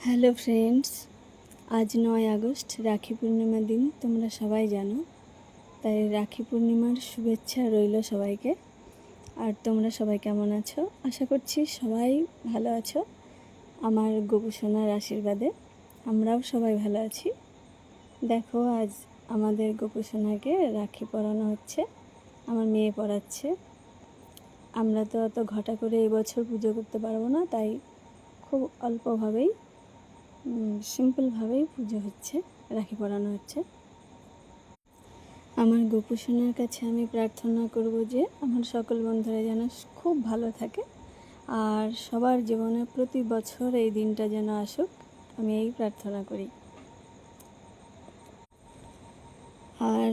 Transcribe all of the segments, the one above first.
Hello friends, আজ 9 August রাখি পূর্ণিমার দিন। তোমরা সবাই জানো, তাই রাখি পূর্ণিমার শুভেচ্ছা রইল সবাইকে। আর তোমরা সবাই কেমন আছো? আশা করছি সবাই ভালো আছো। আমার গোপু সোনার আশীর্বাদে আমরাও সবাই ভালো আছি। দেখো, আজ আমাদের গোপু সোনাকে রাখি পরানো হচ্ছে, আমার মেয়ে পরাচ্ছে। আমরা তো অত ঘটা করে এই বছর পুজো করতে পারবো না, তাই খুব অল্পভাবেই সিম্পলভাবেই পুজো হচ্ছে, রাখি পরানো হচ্ছে। আমার গোপু সোনার কাছে আমি প্রার্থনা করব যে আমার সকল বন্ধুরা যেন খুব ভালো থাকে, আর সবার জীবনে প্রতি বছর এই দিনটা যেন আসুক, আমি এই প্রার্থনা করি। আর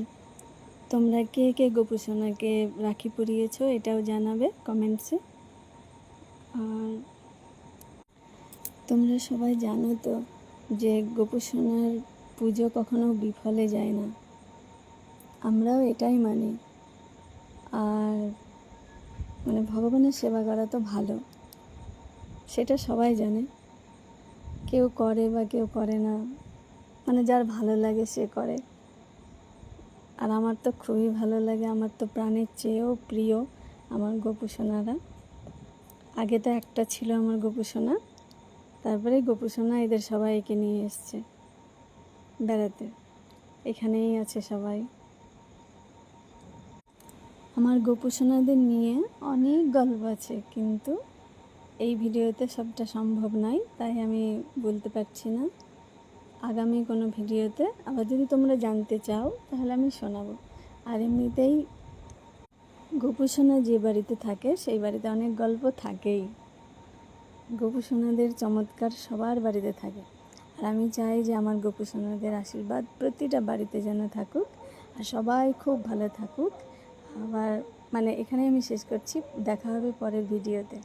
তোমরা কে কে গোপু সোনাকে রাখি পরিয়েছো এটাও জানাবে কমেন্টসে। আর তোমরা সবাই জানো তো যে গোপু সোনার পুজো কখনো বিফলে যায় না, আমরাও এটাই মানি। আর ভগবানের সেবা করা তো ভালো, সেটা সবাই জানে। কেউ করে বা কেউ করে না, যার ভালো লাগে সে করে। আর আমার তো খুবই ভালো লাগে, আমার তো প্রাণের চেয়েও প্রিয় আমার গোপু সোনারা। আগে তো একটা ছিল আমার গোপু সোনা, তারপরে গোপু সোনা এদের সবাইকে নিয়ে এসছে বেড়াতে, এখানেই আছে সবাই। আমার গোপু সোনাদের নিয়ে অনেক গল্প আছে, কিন্তু এই ভিডিওতে সবটা সম্ভব নয়, তাই আমি বলতে পারছি না। আগামী কোনো ভিডিওতে আবার যদি তোমরা জানতে চাও তাহলে আমি শোনাবো। আর এমনিতেই গোপু সোনা যে বাড়িতে থাকে সেই বাড়িতে অনেক গল্প থাকেই। গোপু সোনাদের চমৎকার সবার বাড়িতে থাকে, আর আমি চাই যে আমার গোপু সোনাদের আশীর্বাদ প্রতিটা বাড়িতে যেন থাকুক, আর সবাই খুব ভালো থাকুক। আবার এখানে আমি শেষ করছি, দেখা হবে পরের ভিডিওতে।